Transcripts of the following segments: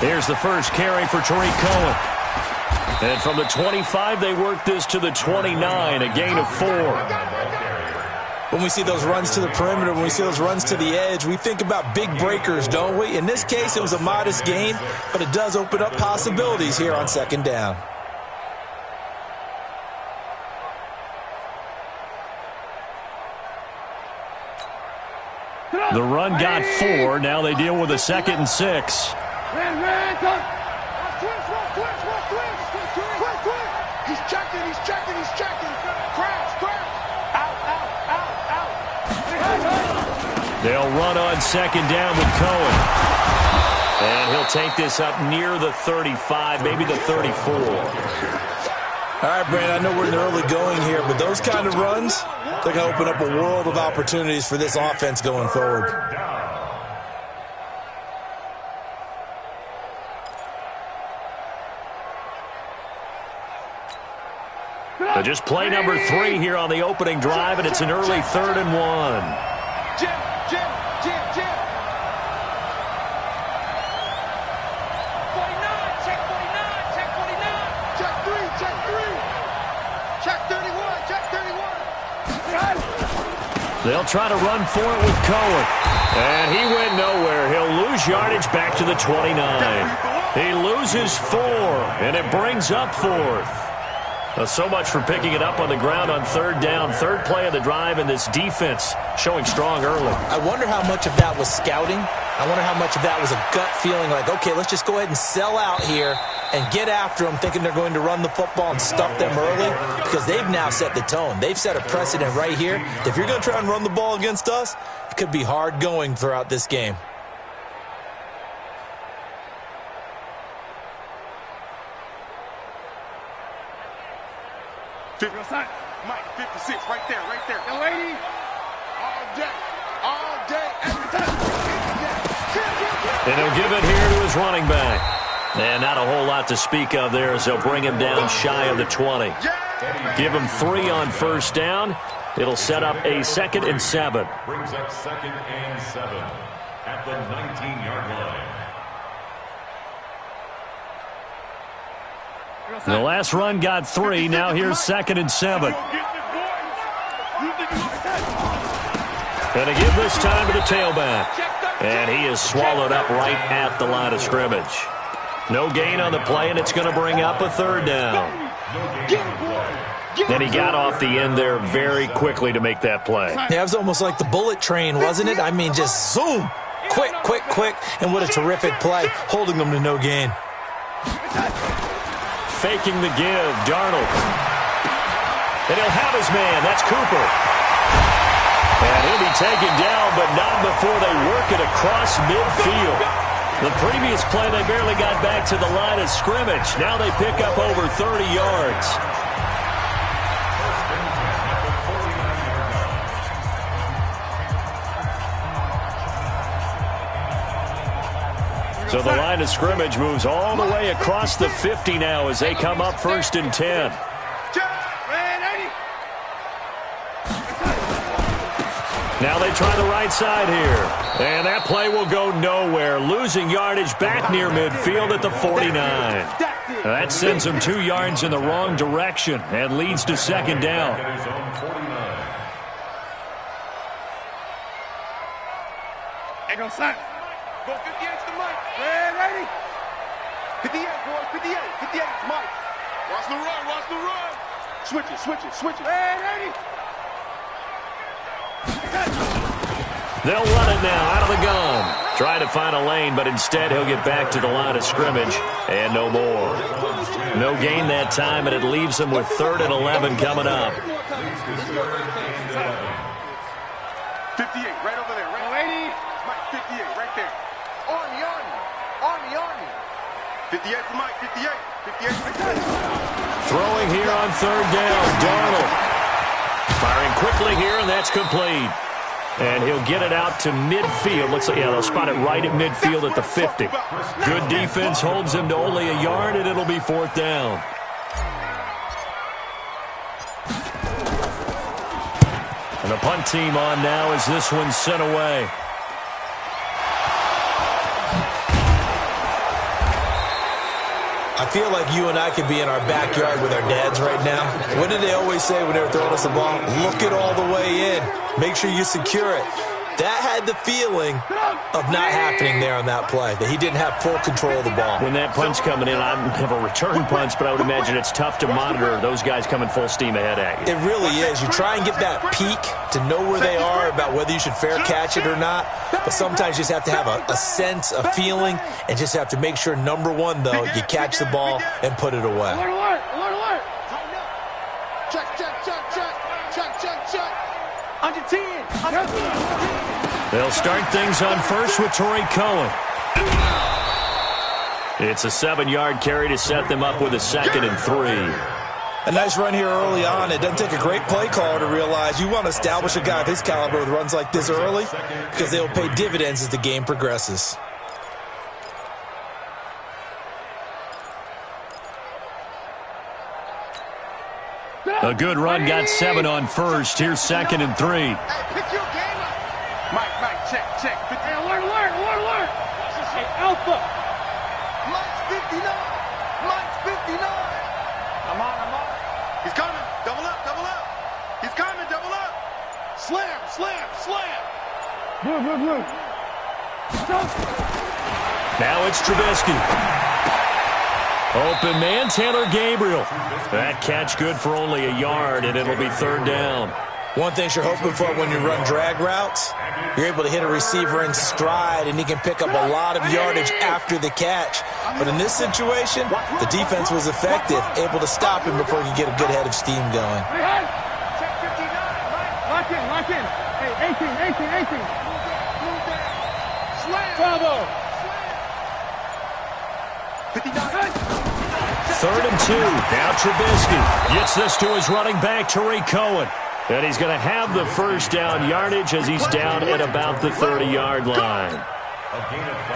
Here's the first carry for Tariq Cohen. And from the 25, they work this to the 29, a gain of 4. When we see those runs to the perimeter, when we see those runs to the edge, we think about big breakers, don't we? In this case, it was a modest gain, but it does open up possibilities here on second down. The run got 4. Now they deal with a 2nd and 6. He's checking. Crash. Out. They'll run on 2nd down with Cohen. And he'll take this up near the 35, maybe the 34. All right, Brandon, I know we're in the early going here, but those kind of runs, they're going to open up a world of opportunities for this offense going forward. So just play number 3 here on the opening drive, and it's an early 3rd and 1. Jim. They'll try to run for it with Cohen. And he went nowhere. He'll lose yardage back to the 29. He loses 4, and it brings up 4th. So much for picking it up on the ground on 3rd down. 3rd play of the drive, and this defense showing strong early. I wonder how much of that was scouting. I wonder how much of that was a gut feeling like, okay, let's just go ahead and sell out here and get after them, thinking they're going to run the football and stuff them early, because they've now set the tone. They've set a precedent right here. If you're going to try and run the ball against us, it could be hard going throughout this game. Mike, 56, right there. The lady, all day, every time. And he'll give it here to his running back. And not a whole lot to speak of there as they'll bring him down shy of the 20. Give him 3 on 1st down. It'll set up a 2nd and 7. Brings up 2nd and 7 at the 19-yard line. The last run got 3. Now here's 2nd and 7. Going to give this time to the tailback. And he is swallowed up right at the line of scrimmage. No gain on the play, and it's going to bring up a 3rd down. And he got off the end there very quickly to make that play. Yeah, it was almost like the bullet train, wasn't it? I mean, just zoom. Quick. And what a terrific play, holding them to no gain. Faking the give, Darnold. And he'll have his man. That's Cooper. And he'll be taken down, but not before they work it across midfield. The previous play, they barely got back to the line of scrimmage. Now they pick up over 30 yards. So the line of scrimmage moves all the way across the 50 now as they come up 1st and 10. Now they try the right side here. And that play will go nowhere. Losing yardage back near midfield at the 49. That sends them 2 yards in the wrong direction and leads to 2nd down. Go 58 to the mic. Ready? 58, boys. 58. 58 to Mike. Watch the run. Switch it. Ready? They'll run it now out of the gun. Try to find a lane, but instead he'll get back to the line of scrimmage and no more. No gain that time, and it leaves them with 3rd and 11 coming up. 58, right over there. Lady. Mike, 58, right there. Army. 58 for Mike, 58. 58 for the Throwing here on 3rd down, Darnold. Firing quickly here, and that's complete. And he'll get it out to midfield. Looks like, yeah, they'll spot it right at midfield at the 50. Good defense holds him to only a yard, and it'll be 4th down. And And the punt team on now as this one's sent away. I feel like you and I could be in our backyard with our dads right now. What did they always say when they were throwing us the ball? Look it all the way in. Make sure you secure it. That had the feeling of not happening there on that play, that he didn't have full control of the ball. When that punch coming in, I don't have a return punch, but I would imagine it's tough to monitor those guys coming full steam ahead at you. It really is. You try and get that peek to know where they are about whether you should fair catch it or not, but sometimes you just have to have a sense, a feeling, and just have to make sure, number one, though, you catch the ball and put it away. Alert, alert, alert, alert. Check, check, check, check, check, check, check. Under 10. Under 10. They'll start things on first with Torrey Cohen. It's a 7-yard carry to set them up with a 2nd and 3. A nice run here early on. It doesn't take a great play caller to realize you want to establish a guy of his caliber with runs like this early because they'll pay dividends as the game progresses. A good run, got 7 on first. Here's 2nd and 3. Hey, pick your game up. Mike, check, check. Hey, alert, alert, alert, alert. Hey, Alpha. Mike's 59. Mike's 59. I'm on. He's coming. Double up, double up. He's coming, double up. Slam, slam, slam. Move. Now it's Trubisky. Open man, Taylor Gabriel. That catch good for only a yard, and it'll be 3rd down. One thing you're hoping for when you run drag routes, you're able to hit a receiver in stride, and he can pick up a lot of yardage after the catch. But in this situation, the defense was effective, able to stop him before he could get a good head of steam going. Check 59. Lock in. Hey, 18. Slam. Bravo. 59. 3rd and 2. Now Trubisky gets this to his running back, Torrey Cohen. And he's going to have the first down yardage as he's down at about the 30-yard line.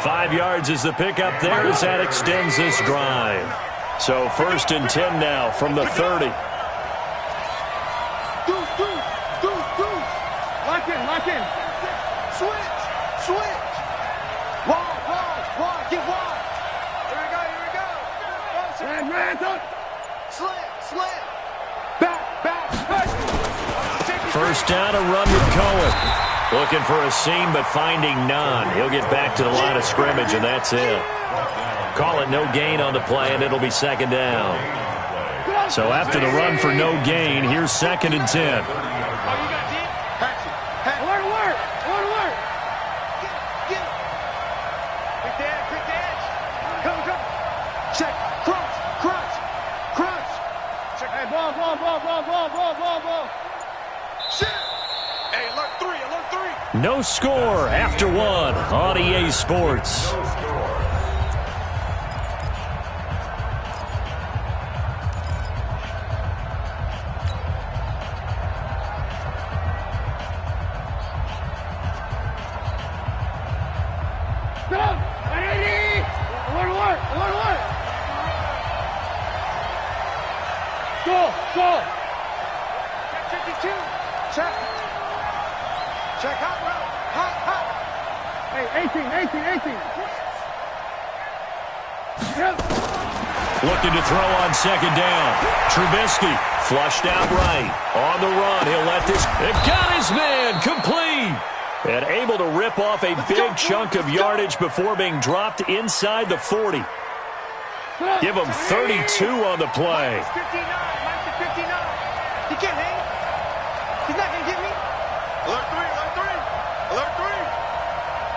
5 yards is the pickup there as that extends this drive. So 1st and 10 now from the 30. Lock in. Switch. Wide. Get wide. Here we go. Slam. Back. First down, a run with Cohen. Looking for a seam, but finding none. He'll get back to the line of scrimmage, and that's it. Call it no gain on the play, and it'll be 2nd down. So after the run for no gain, here's 2nd and 10. Alert. Get it. Quick dash. Come. Check. Crunch. Check. Hey, ball. Shit. Hey, alert 3. No score after 1 on EA Sports. Go. Check 52. Check hot route. Hey, 18. Yep. Looking to throw on 2nd down. Trubisky flushed out right. On the run, he'll let this. It got his man complete. And able to rip off a big chunk of yardage before being dropped inside the 40. Give him 32 on the play. Minus 59. He can't hang. He's not going to get me. Alert 3.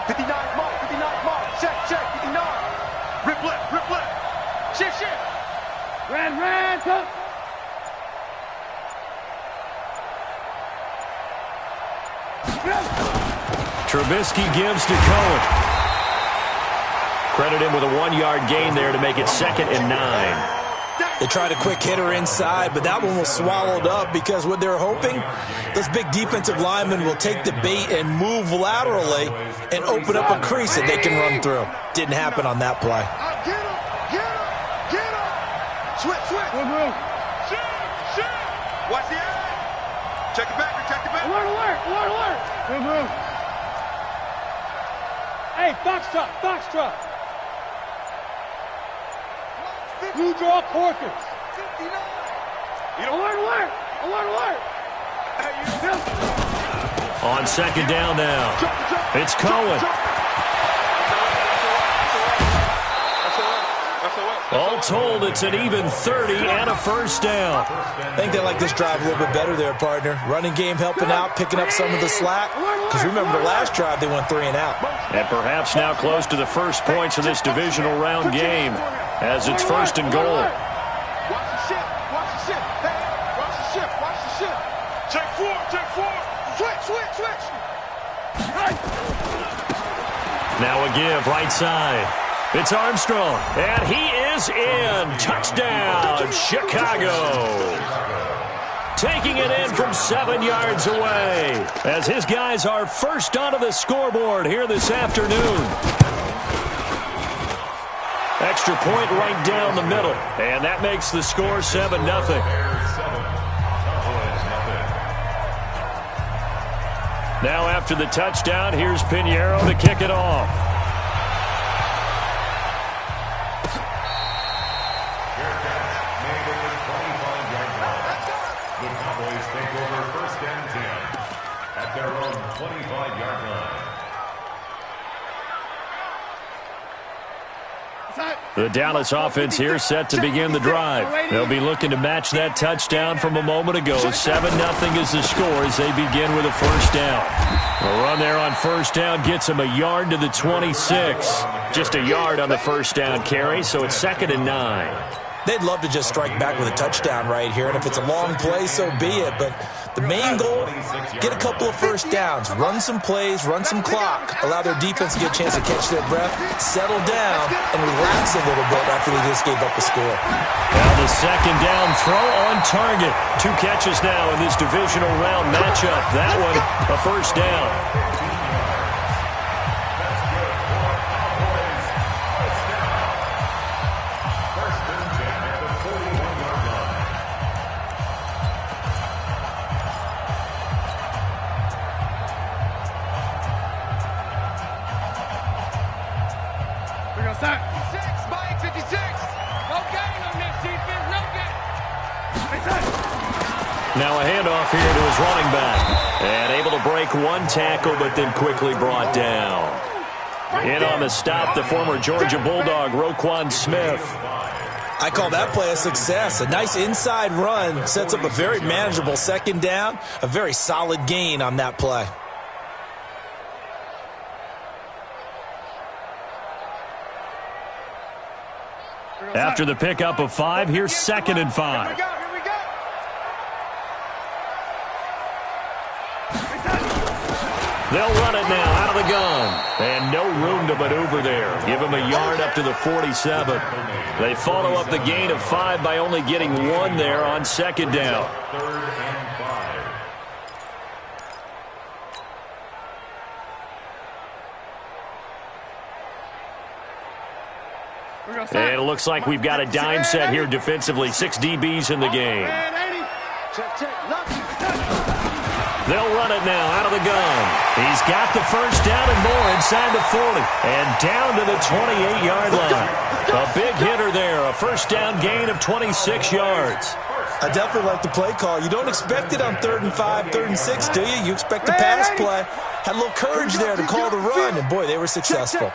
59 mark. Check. 59. Rip left. Shift. Red. Go. Trubisky gives to Cohen. Credit him with a 1-yard gain there to make it 2nd and 9. They tried a quick hitter inside, but that one was swallowed up because what they're hoping, those big defensive linemen will take the bait and move laterally and open up a crease that they can run through. Didn't happen on that play. Get him. Switch. Shoot. Watch the eye. Check the back. alert, alert, alert. Move. Hey, box truck. Blue draw Corkers. 59. Alert. On second down now. It's Cohen. All told, it's an even 30 and a first down. I think they like this drive a little bit better there, partner. Running game helping out, picking up some of the slack. Because remember, the last drive, they went 3 and out. And perhaps now close to the first points of this divisional round game as it's first and goal. Watch the ship. Hey, watch the ship. Check four. Switch. Now a give, right side. It's Armstrong, and he is in. Touchdown, Chicago. Taking it in from 7 yards away as his guys are first onto the scoreboard here this afternoon. Extra point right down the middle, and that makes the score 7-0. Now after the touchdown, here's Pinheiro to kick it off. The Dallas offense here set to begin the drive. They'll be looking to match that touchdown from a moment ago. 7-0 is the score as they begin with a first down. A run there on first down gets them a yard to the 26. Just a yard on the first down carry, so it's 2nd and 9. They'd love to just strike back with a touchdown right here, and if it's a long play, so be it. But the main goal, get a couple of first downs, run some plays, run some clock, allow their defense to get a chance to catch their breath, settle down, and relax a little bit after they just gave up a score. Now the second down throw on target. 2 catches now in this divisional round matchup. That one, a first down. Now a handoff here to his running back. And able to break one tackle, but then quickly brought down. In on the stop, the former Georgia Bulldog, Roquan Smith. I call that play a success. A nice inside run sets up a very manageable second down. A very solid gain on that play. After the pickup of 5, here's 2nd and 5. They'll run it now out of the gun. And no room to maneuver there. Give him a yard up to the 47. They follow up the gain of 5 by only getting 1 there on second down. 3rd and 5. And it looks like we've got a dime set here defensively. 6 DBs in the game. They'll run it now out of the gun. He's got the first down and more inside the 40. And down to the 28-yard line. A big hitter there. A first down gain of 26 yards. I definitely like the play call. You don't expect it on 3rd and 5, 3rd and 6, do you? You expect a pass play. Had a little courage there to call the run. And, boy, they were successful.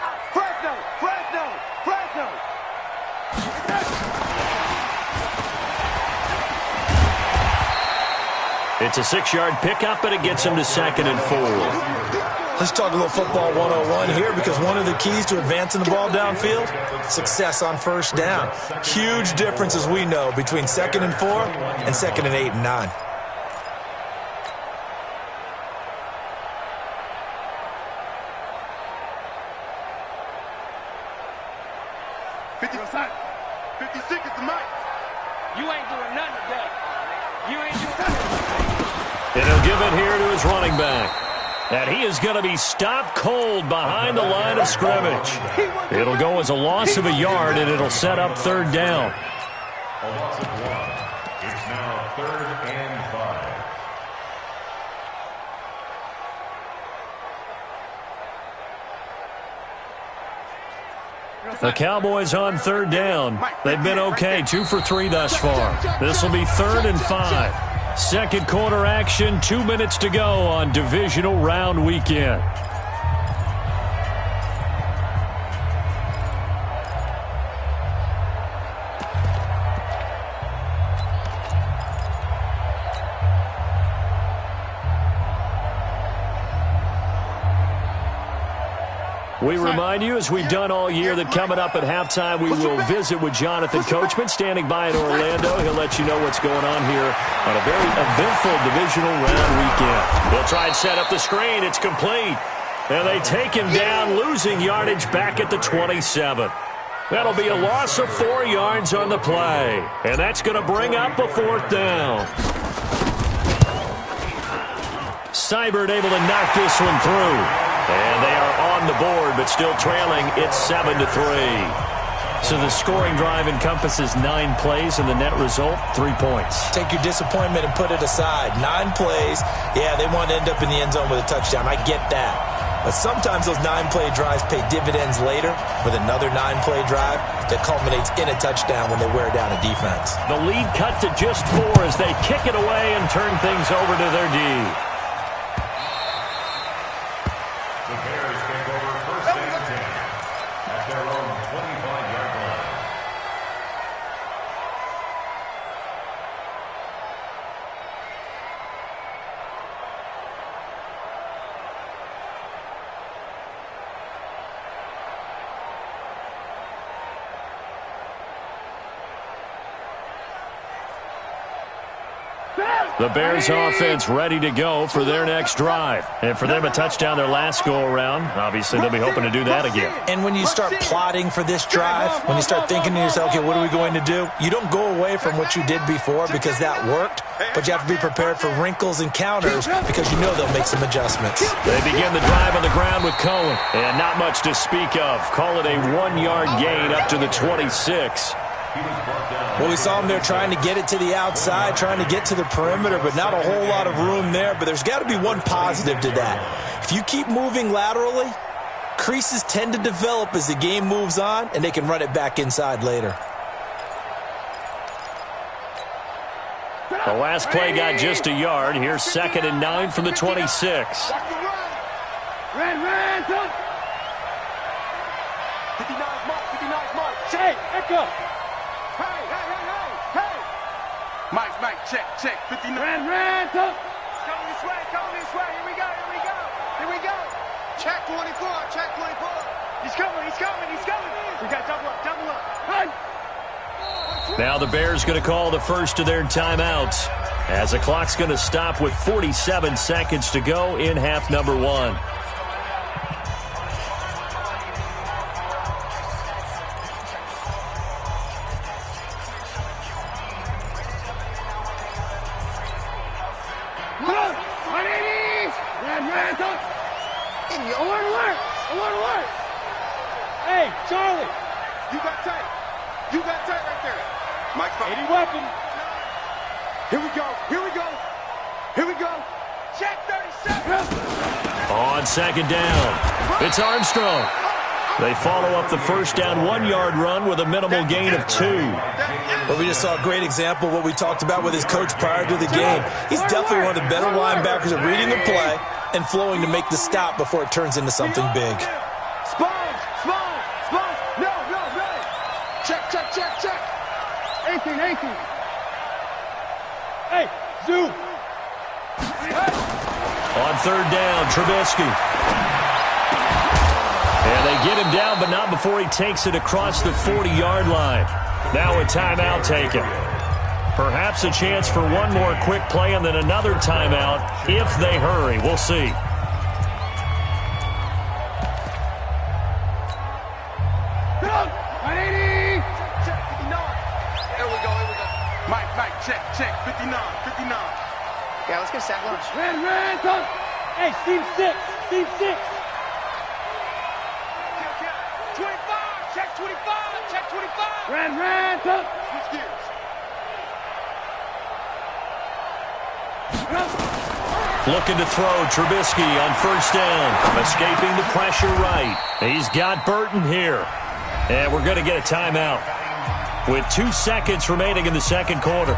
It's a 6-yard pickup, and it gets him to 2nd and 4. Let's talk a little football 101 here, because one of the keys to advancing the ball downfield, success on first down. Huge difference, as we know, between 2nd and 4 and 2nd and 8 and 9. And he'll give it here to his running back. And he is going to be stopped cold behind the line of scrimmage. It'll go as a loss of a yard, and it'll set up 3rd down. A loss of 1. It's now 3rd and 5. The Cowboys on third down. They've been okay, 2 for 3 thus far. This will be 3rd and 5. Second quarter action, 2 minutes to go on divisional round weekend. We remind you, as we've done all year, that coming up at halftime, we will visit with Jonathan Coachman, standing by in Orlando. He'll let you know what's going on here on a very eventful divisional round weekend. They'll try and set up the screen. It's complete. And they take him down, losing yardage back at the 27. That'll be a loss of 4 yards on the play. And that's going to bring up a 4th down. Seibert able to knock this one through. And they are on the board, but still trailing. It's 7-3. So the scoring drive encompasses 9 plays, and the net result, 3 points. Take your disappointment and put it aside. 9 plays. Yeah, they want to end up in the end zone with a touchdown. I get that. But sometimes those 9-play drives pay dividends later with another 9-play drive that culminates in a touchdown when they wear down a defense. The lead cut to just 4 as they kick it away and turn things over to their D. The Bears take over 1st and 10 at their own 25-yard line. The Bears offense ready to go for their next drive. And for them, a touchdown their last go-around. Obviously, they'll be hoping to do that again. And when you start plotting for this drive, when you start thinking to yourself, okay, what are we going to do? You don't go away from what you did before because that worked, but you have to be prepared for wrinkles and counters because you know they'll make some adjustments. They begin the drive on the ground with Cohen. And not much to speak of. Call it a 1-yard gain up to the 26. Well, we saw him there trying to get it to the outside, trying to get to the perimeter, but not a whole lot of room there. But there's got to be one positive to that. If you keep moving laterally, creases tend to develop as the game moves on, and they can run it back inside later. The last play got just a yard. Here's 2nd and 9 from the 26. Run, go. 59 mark. Hey, echo. Hey. Mike, check. 59. Run, go. Coming this way. Here we go. Check 24. He's coming. We got double up. Run. Now the Bears going to call the first of their timeouts as the clock's going to stop with 47 seconds to go in half number 1. Hey, Charlie. You got tight right there. Mike, 80 weapon. Here we go. Check 37. On 2nd down, it's Armstrong. They follow up the first down 1-yard run with a minimal gain of 2. Well, we just saw a great example of what we talked about with his coach prior to the game. He's definitely one of the better linebackers at reading the play and flowing to make the stop before it turns into something big. Sponge. No. Check. 18. Hey, Zoo. On 3rd down, Trubisky. And they get him down, but not before he takes it across the 40-yard line. Now a timeout taken. Perhaps a chance for one more quick play and then another timeout if they hurry. We'll see. Check, 59. Yeah, let's get a sack lunch. Run, come. Hey, Steve 6. 25, check 25. Run, come. Switch gears. Looking to throw, Trubisky on 1st down. Escaping the pressure right. He's got Burton here. And we're going to get a timeout with 2 seconds remaining in the second quarter.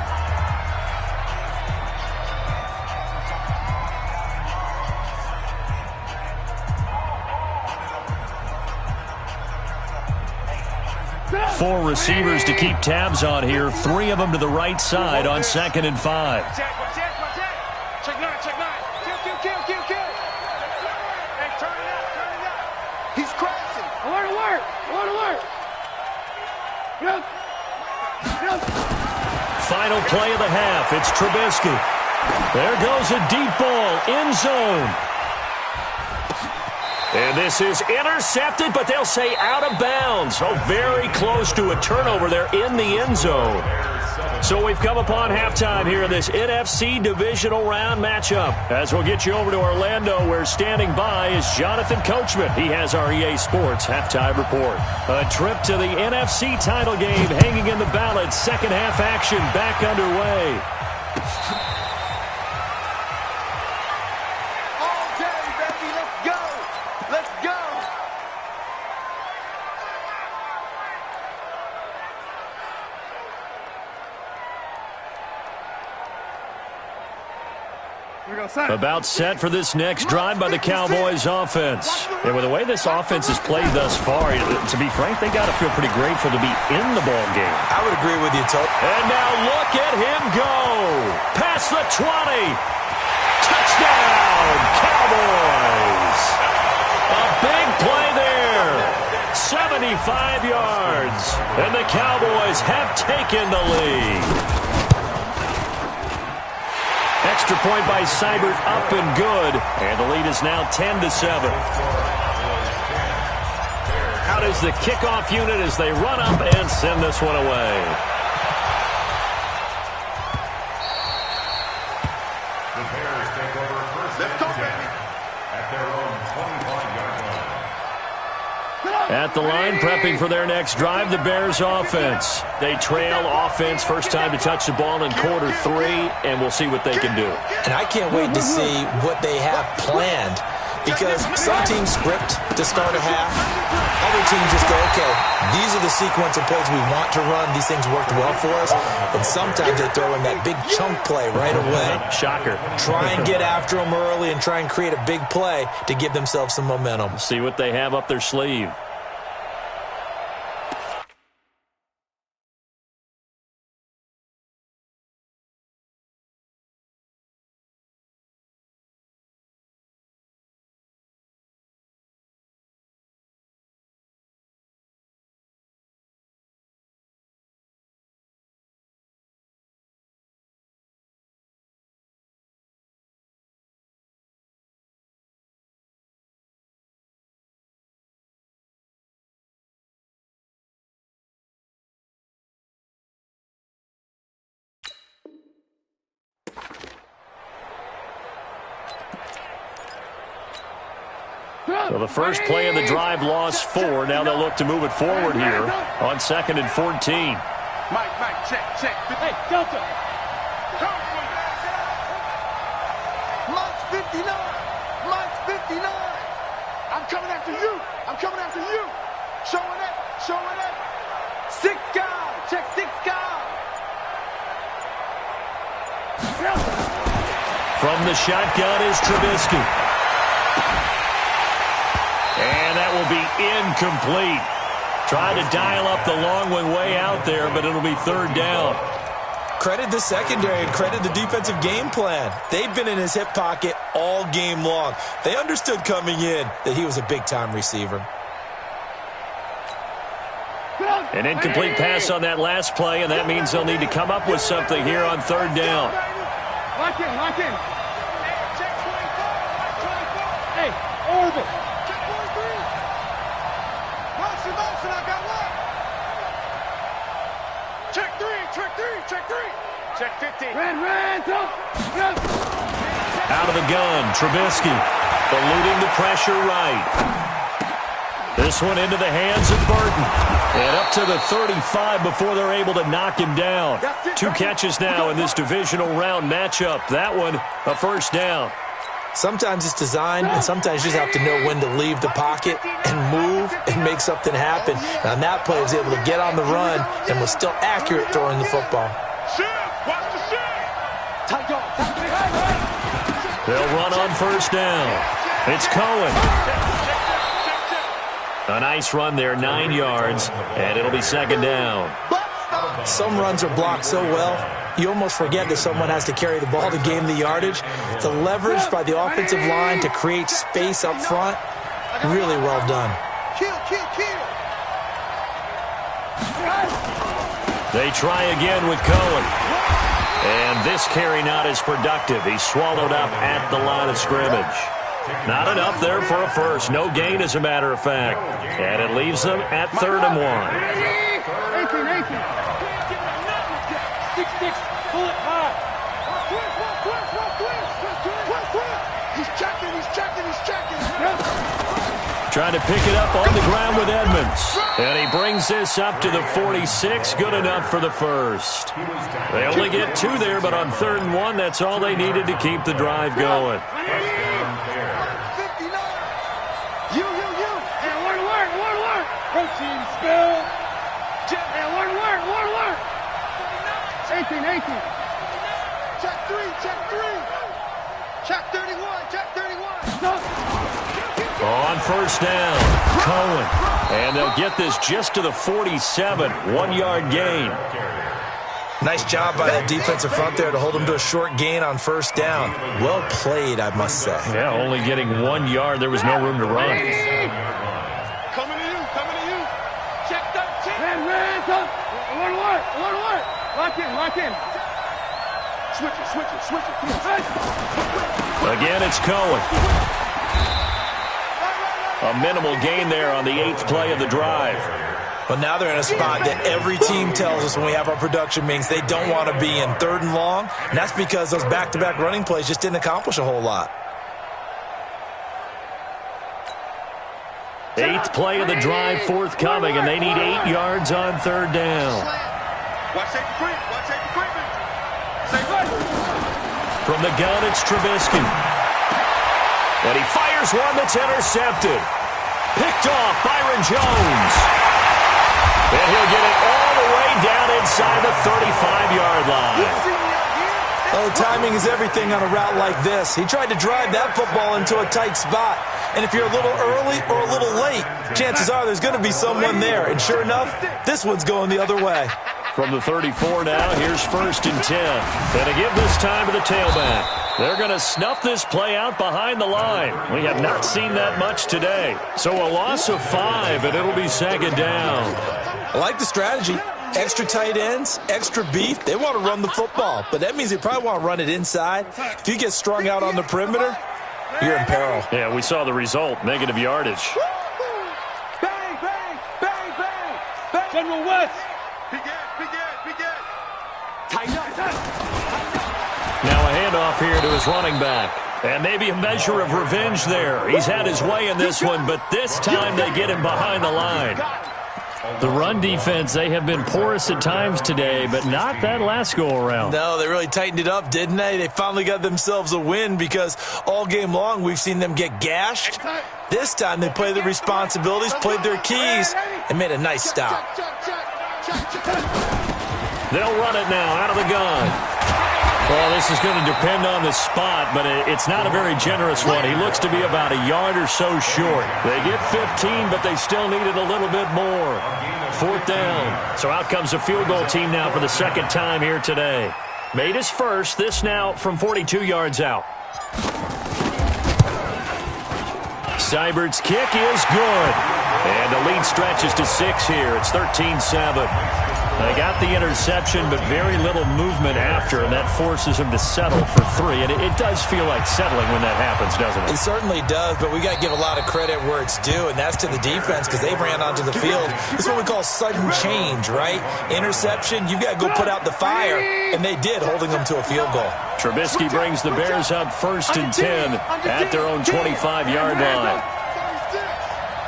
Four receivers to keep tabs on here. 3 of them to the right side on 2nd and 5. Check 9, check 9. Kill. Hey, turn it up. He's crashing. Alert. Yep. Final play of the half. It's Trubisky. There goes a deep ball. End zone. And this is intercepted, but they'll say out of bounds. Oh, very close to a turnover there in the end zone. So we've come upon halftime here in this NFC divisional round matchup. As we'll get you over to Orlando, where standing by is Jonathan Coachman. He has our EA Sports halftime report. A trip to the NFC title game hanging in the balance. Second half action back underway. About set for this next drive by the Cowboys offense. And with the way this offense has played thus far, to be frank, they got to feel pretty grateful to be in the ball game. I would agree with you, Todd. And now look at him go. Past the 20. Touchdown, Cowboys. A big play there. 75 yards. And the Cowboys have taken the lead. Extra point by Seibert, up and good. And the lead is now 10-7. Out is the kickoff unit as they run up and send this one away. The Bears take over first and 10 at their own 25-yard line. At the line, prepping for their next drive, the Bears offense. They trail offense, first time to touch the ball in quarter 3, and we'll see what they can do. And I can't wait to see what they have planned, because some teams script to start a half. Other teams just go, okay, these are the sequence of plays we want to run. These things worked well for us. And sometimes they throw in that big chunk play right away. Shocker. Try and get after them early and try and create a big play to give themselves some momentum. See what they have up their sleeve. So the first play of the drive lost 4. Now they'll look to move it forward here on 2nd and 14. Mike, check. Hey, Delta. Mike's 59. I'm coming after you. Showing it. 6 guys. Check 6 guys. From the shotgun is Trubisky. And that will be incomplete. Trying to dial up the long way out there, but it'll be 3rd down. Credit the secondary and credit the defensive game plan. They've been in his hip pocket all game long. They understood coming in that he was a big-time receiver. An incomplete pass on that last play, and that means they'll need to come up with something here on 3rd down. Lock in. Check 24. Hey, over. Motion, I got one. Check three. Check 15. Red, top. Out of the gun, Trubisky eluding the pressure right. This one into the hands of Burton. And up to the 35 before they're able to knock him down. 2 catches now in this divisional round matchup. That one, a 1st down. Sometimes it's designed, and sometimes you just have to know when to leave the pocket and move and make something happen. And on that play, he was able to get on the run and was still accurate throwing the football. They'll run on first down. It's Cohen. A nice run there, 9 yards, and it'll be second down. Some runs are blocked so well, you almost forget that someone has to carry the ball to gain the yardage. The leverage by the offensive line to create space up front, really well done. They try again with Cohen. And this carry not as productive. He's swallowed up at the line of scrimmage. Not enough there for a first. No gain, as a matter of fact. And it leaves them at 3rd and 1. 6-6, pull it high. He's checking. Trying to pick it up on the ground with Edmonds. And he brings this up to the 46. Good enough for the first. They only get 2 there, but on 3rd and 1, that's all they needed to keep the drive going. Protein spill. And one word. 18. Check 3. Check 31. On first down, Cohen. And they'll get this just to the 47. 1-yard gain. Nice job by that defensive front there to hold them to a short gain on first down. Well played, I must say. Yeah, only getting 1 yard. There was no room to run. Coming to you. Check 13. One word. Lock in. Switch it. Again, it's Cohen. A minimal gain there on the 8th play of the drive. But now they're in a spot that every team tells us when we have our production meetings they don't want to be in, 3rd and long. And that's because those back-to-back running plays just didn't accomplish a whole lot. 8th play of the drive forthcoming, and they need 8 yards on 3rd down. Watch safety creep. From the gun, it's Trubisky. And he fires one that's intercepted. Picked off Byron Jones. And he'll get it all the way down inside the 35-yard line. Oh, timing is everything on a route like this. He tried to drive that football into a tight spot. And if you're a little early or a little late, chances are there's going to be someone there. And sure enough, this one's going the other way. From the 34 now, here's 1st and 10. And to give this time to the tailback. They're going to snuff this play out behind the line. We have not seen that much today. So a loss of 5, and it'll be second down. I like the strategy. Extra tight ends, extra beef. They want to run the football, but that means they probably want to run it inside. If you get strung out on the perimeter, you're in peril. Yeah, we saw the result, negative yardage. Bang. General West. Begin. Tighten up. Now a handoff here to his running back. And maybe a measure of revenge there. He's had his way in this one, but this time they get him behind the line. The run defense, they have been porous at times today, but not that last go-around. No, they really tightened it up, didn't they? They finally got themselves a win because all game long we've seen them get gashed. This time they played their responsibilities, played their keys, and made a nice stop. They'll run it now out of the gun. Well, this is going to depend on the spot, but it's not a very generous one. He looks to be about a yard or so short. They get 15, but they still needed a little bit more. 4th down. So out comes the field goal team now for the 2nd time here today. Made his first, this now from 42 yards out. Seibert's kick is good. And the lead stretches to 6 here. It's 13-7. They got the interception, but very little movement after, and that forces him to settle for 3. And it does feel like settling when that happens, doesn't it? It certainly does, but we got to give a lot of credit where it's due, and that's to the defense because they ran onto the field. This is what we call sudden change, right? Interception, you got to go put out the fire, and they did, holding them to a field goal. Trubisky brings the Bears up 1st and 10 at their own 25-yard line.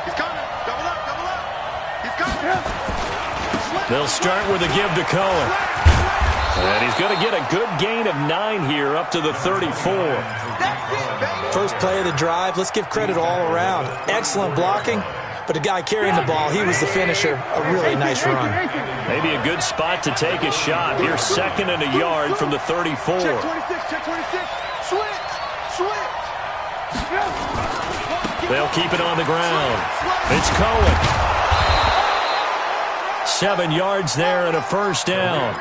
He's coming. Double up. He's coming. They'll start with a give to Cohen. And he's going to get a good gain of 9 here up to the 34. First play of the drive, let's give credit all around. Excellent blocking, But the guy carrying the ball, he was the finisher. A really nice run. Maybe a good spot to take a shot. Here's 2nd and a yard from the 34. Check 26, check 26. Switch, switch. They'll keep it on the ground. It's Cohen. 7 yards there and a first down.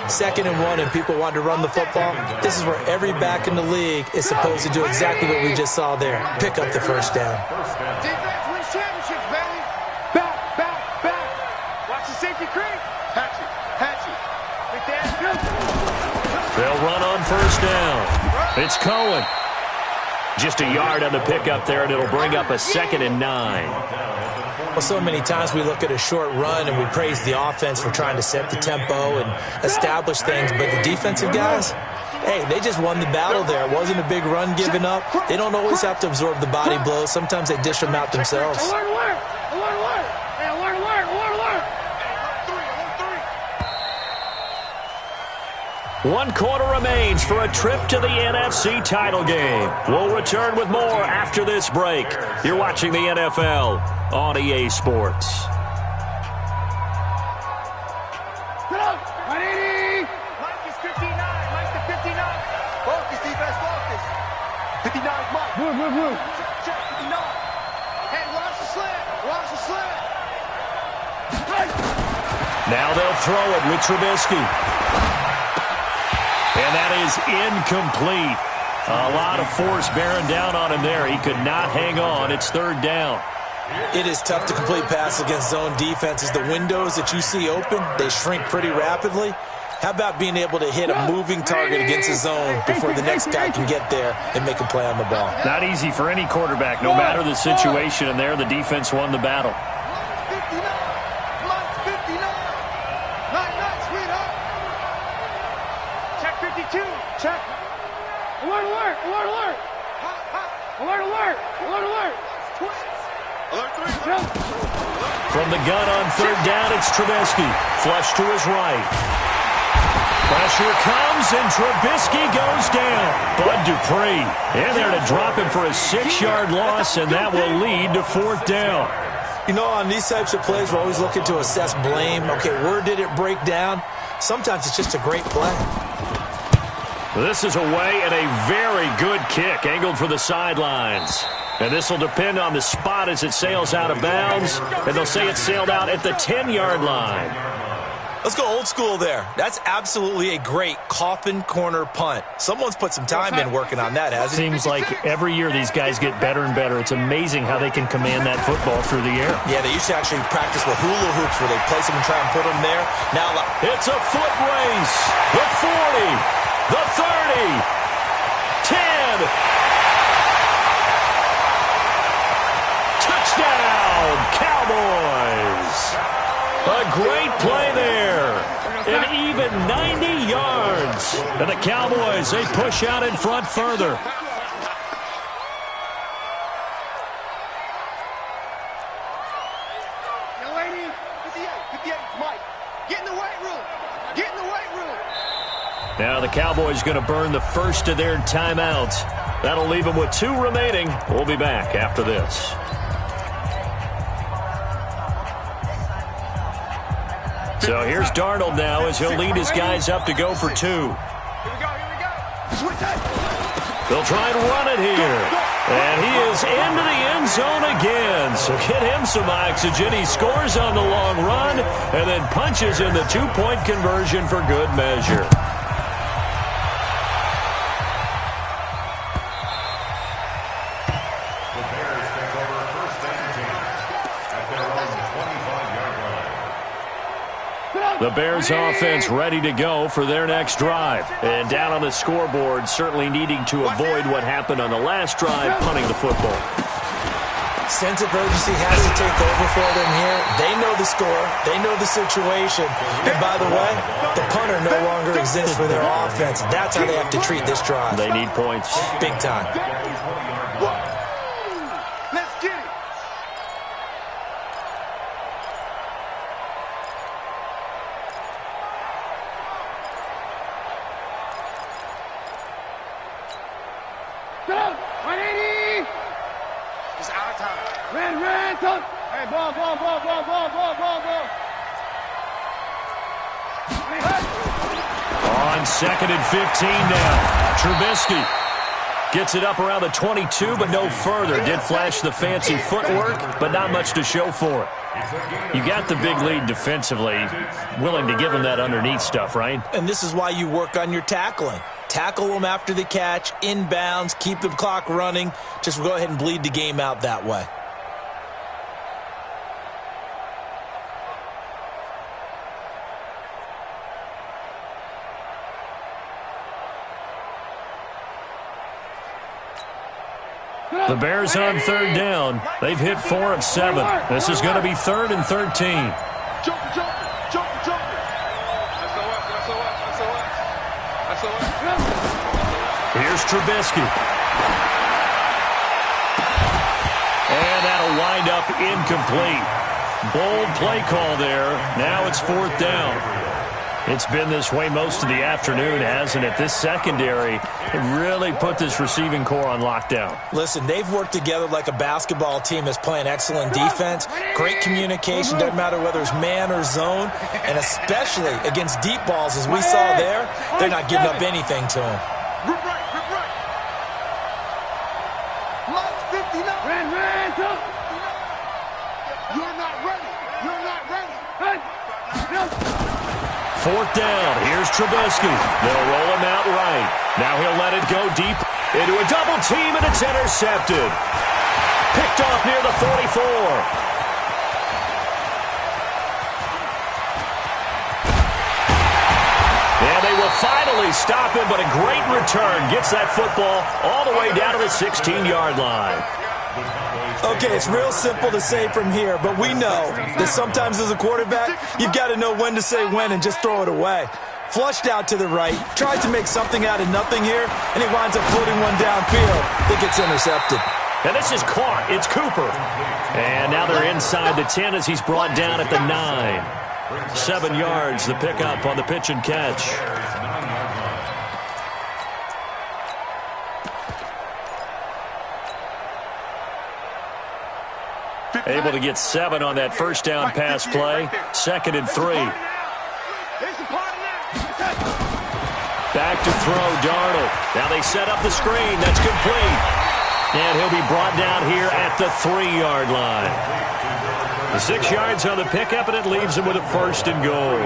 2nd and 1, and people want to run the football. This is where every back in the league is supposed to do exactly what we just saw there. Pick up the first down. Defense wins championships, baby. Back, back, back. Watch the safety creep. Hatch it, hatch it. Big dad. They'll run on first down. It's Cohen. Just a yard on the pickup there, and it'll bring up a 2nd and 9. Well, so many times we look at a short run and we praise the offense for trying to set the tempo and establish things, but the defensive guys, hey, they just won the battle there. It wasn't a big run given up. They don't always have to absorb the body blows. Sometimes they dish them out themselves. Alert, alert. Alert, alert. Hey, alert, alert. Alert, alert. 1 quarter remains for a trip to the NFC title game. We'll return with more after this break. You're watching the NFL on EA Sports. Get up. 180. Mike is 59. Mike to 59. Focus, defense, focus. 59 is Mike. Move. Check, 59. Hey, watch the slant. Watch the slant. Hey. Now they'll throw it with Trubisky. And that is incomplete. A lot of force bearing down on him there. He could not hang on. It's 3rd down. It is tough to complete passes against zone defenses. The windows that you see open, they shrink pretty rapidly. How about being able to hit a moving target against a zone before the next guy can get there and make a play on the ball? Not easy for any quarterback, no matter the situation. And there, the defense won the battle. 59. Mike's 59. Night, sweetheart. Check 52. Check. Alert, alert. Alert, alert. Alert, alert. Alert, alert. Twins. Alert 3. From the gun on 3rd down, it's Trubisky. Flush to his right. Pressure comes, and Trubisky goes down. Bud Dupree in there to drop him for a 6-yard loss, and that will lead to 4th down. You know, on these types of plays, we're always looking to assess blame. Okay, where did it break down? Sometimes it's just a great play. This is away and a very good kick, angled for the sidelines. And this will depend on the spot as it sails out of bounds. And they'll say it sailed out at the 10-yard line. Let's go old school there. That's absolutely a great coffin corner punt. Someone's put some time in working on that, hasn't he? Seems like every year these guys get better and better. It's amazing how they can command that football through the air. Yeah, they used to actually practice with hula hoops where they place them and try and put them there. Now it's a foot race. The 40, the 30, 10. Touchdown, Cowboys. A great play there. An even 90 yards. And the Cowboys, they push out in front further. Young lady, 58, Mike. Get in the weight room. Get in the weight room. Now the Cowboys going to burn the first of their timeouts. That'll leave them with 2 remaining. We'll be back after this. So here's Darnold now as he'll lead his guys up to go for 2. Here we go. They'll try and run it here. And he is into the end zone again. So get him some oxygen. He scores on the long run and then punches in the 2-point conversion for good measure. The Bears offense ready to go for their next drive. And down on the scoreboard, certainly needing to avoid what happened on the last drive, punting the football. Sense of urgency has to take over for them here. They know the score. They know the situation. And by the way, the punter no longer exists for their offense. That's how they have to treat this drive. They need points. Big time. Let's get it. Go! 180! It's our time. Red, talk. Hey, On 2nd and 15 now. Trubisky gets it up around the 22, but no further. Did flash the fancy footwork, but not much to show for it. You got the big lead defensively. Willing to give them that underneath stuff, right? And this is why you work on your tackling. Tackle them after the catch, inbounds, keep the clock running. Just go ahead and bleed the game out that way. The Bears on 3rd down. They've hit 4 of 7. This is going to be 3rd and 13. Here's Trubisky. And that'll wind up incomplete. Bold play call there. Now it's 4th down. It's been this way most of the afternoon, hasn't it? This secondary really put this receiving core on lockdown. Listen, they've worked together like a basketball team that's playing excellent defense. Great communication, doesn't matter whether it's man or zone. And especially against deep balls, as we saw there, they're not giving up anything to them. Fourth down. Here's Trubisky. They'll roll him out right. Now he'll let it go deep into a double team, and it's intercepted. Picked off near the 44. And they will finally stop him, but a great return. Gets that football all the way down to the 16-yard line. Okay, it's real simple to say from here, but we know that sometimes as a quarterback, you've got to know when to say when and just throw it away. Flushed out to the right, tries to make something out of nothing here, and he winds up floating one downfield that gets intercepted. And this is caught. It's Cooper. And now they're inside the 10 as he's brought down at the 9. 7 yards, the pickup on the pitch and catch. Able to get 7 on that first down pass play. 2nd and 3. Back to throw, Darnold. Now they set up the screen. That's complete. And he'll be brought down here at the 3-yard line. 6 yards on the pickup, and it leaves him with a 1st and goal.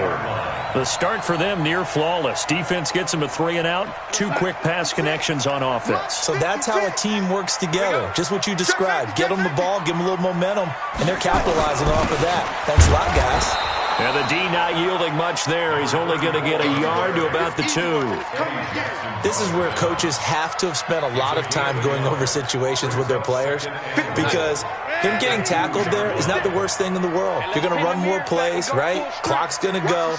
The start for them near flawless. Defense gets them a 3 and out. 2 quick pass connections on offense. So that's how a team works together. Just what you described. Get them the ball, give them a little momentum, and they're capitalizing off of that. Thanks a lot, guys. And the D not yielding much there. He's only going to get a yard to about the 2. This is where coaches have to have spent a lot of time going over situations with their players, because him getting tackled there is not the worst thing in the world. You're going to run more plays, right? Clock's going to go.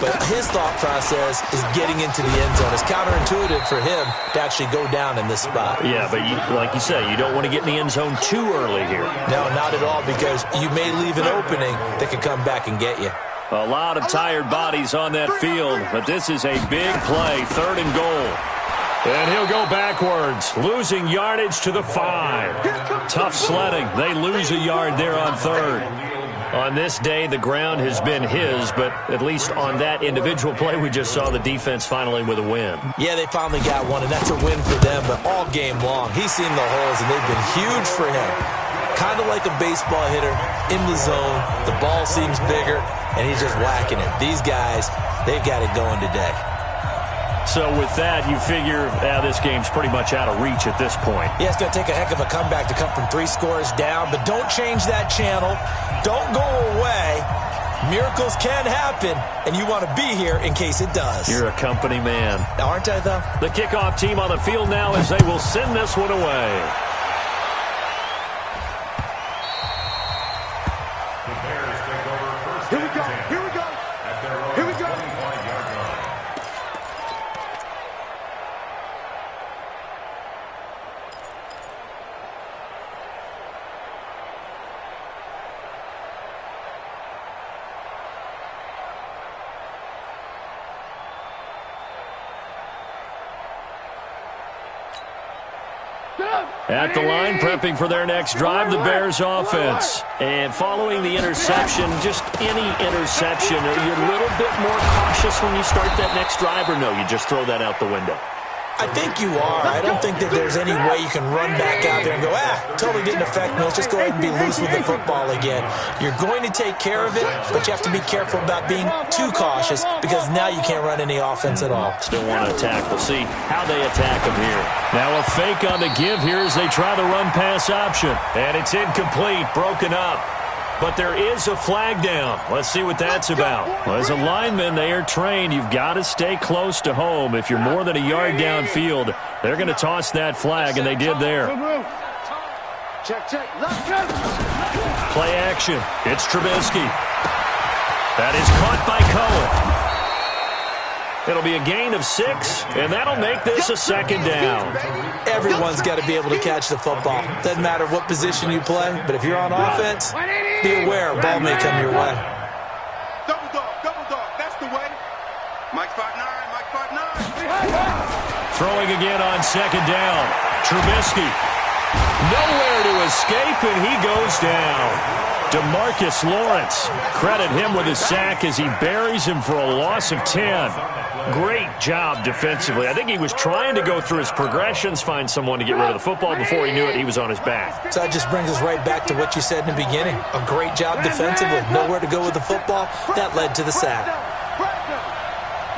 But his thought process is getting into the end zone. It's counterintuitive for him to actually go down in this spot. Yeah, but like you say, you don't want to get in the end zone too early here. No, not at all, because you may leave an opening that could come back and get you. A lot of tired bodies on that field, but this is a big play, 3rd and goal. And he'll go backwards, losing yardage to the 5. Tough sledding. They lose a yard there on 3rd. On this day, the ground has been his, but at least on that individual play, we just saw the defense finally with a win. Yeah, they finally got one, and that's a win for them, but all game long, he's seen the holes, and they've been huge for him. Kind of like a baseball hitter in the zone. The ball seems bigger, and he's just whacking it. These guys, they've got it going today. So with that, you figure this game's pretty much out of reach at this point. Yeah, it's going to take a heck of a comeback to come from 3 scores down, but don't change that channel. Don't go away. Miracles can happen, and you want to be here in case it does. You're a company man. Aren't I, though? The kickoff team on the field now as they will send this one away. Here we go. Here we go. Here we go. At the line, prepping for their next drive, the Bears offense. And following the interception, just any interception, are you a little bit more cautious when you start that next drive, or no, you just throw that out the window? I think you are. I don't think that there's any way you can run back out there and go, totally didn't affect me. Let's just go ahead and be loose with the football again. You're going to take care of it, but you have to be careful about being too cautious because now you can't run any offense at all. Still want to attack. We'll see how they attack them here. Now a fake on the give here as they try the run-pass option. And it's incomplete, broken up. But there is a flag down. Let's see what that's about. Well, as a lineman, they are trained. You've got to stay close to home. If you're more than a yard downfield, they're going to toss that flag, and they did there. Play action. It's Trubisky. That is caught by Cohen. It'll be a gain of 6, and that'll make this a second down. Everyone's got to be able to catch the football. Doesn't matter what position you play, but if you're on offense, be aware a ball may come your way. Double dog, that's the way. Mike 5'9", Mike 5'9". Throwing again on second down. Trubisky. Nowhere to escape, and he goes down. DeMarcus Lawrence. Credit him with a sack as he buries him for a loss of 10. Great job defensively. I think he was trying to go through his progressions, find someone to get rid of the football. Before he knew it, he was on his back. So that just brings us right back to what you said in the beginning. A great job defensively. Nowhere to go with the football. That led to the sack.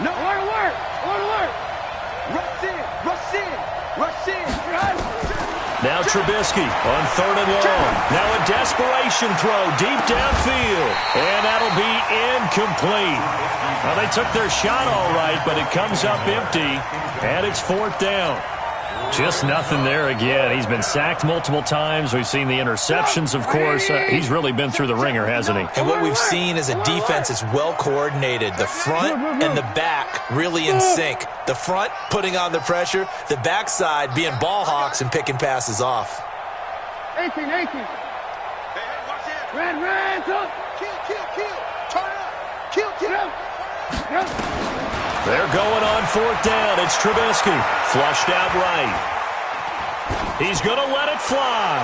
No, work. Rush in. Now Trubisky on 3rd and long. Now a desperation throw deep downfield. And that'll be incomplete. Well, they took their shot all right, but it comes up empty. And it's 4th down. Just nothing there again. He's been sacked multiple times. We've seen the interceptions, of course. He's really been through the ringer, hasn't he? And what we've seen is a defense that's well coordinated. The front and the back really in sync. The front putting on the pressure. The backside being ball hawks and picking passes off. 18. Hey, watch it. Red, kill. Turn up. Kill. They're going on 4th down. It's Trubisky. Flushed out right. He's going to let it fly.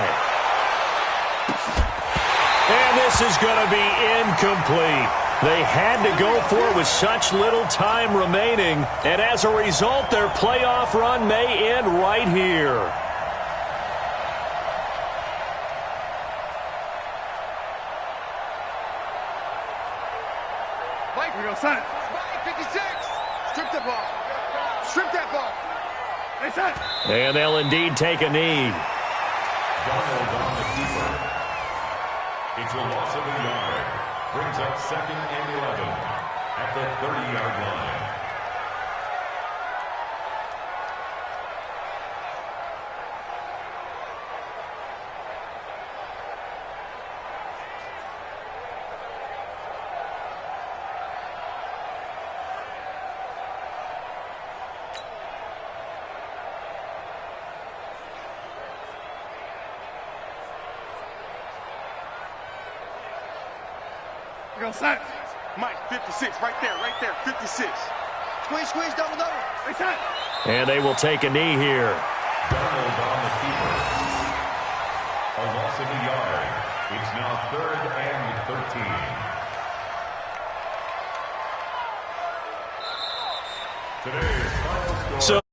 And this is going to be incomplete. They had to go for it with such little time remaining. And as a result, their playoff run may end right here. Mike, we go sign. 56. Strip that ball. And they'll indeed take a knee. Donald on the keeper. It's a loss of a yard. Brings up 2nd and 11 at the 30-yard line. Set. Mike, 56, right there, 56. Squeeze, double. And they will take a knee here. Donald on the keeper. A loss of a yard. It's now 3rd and 13. Today's final score.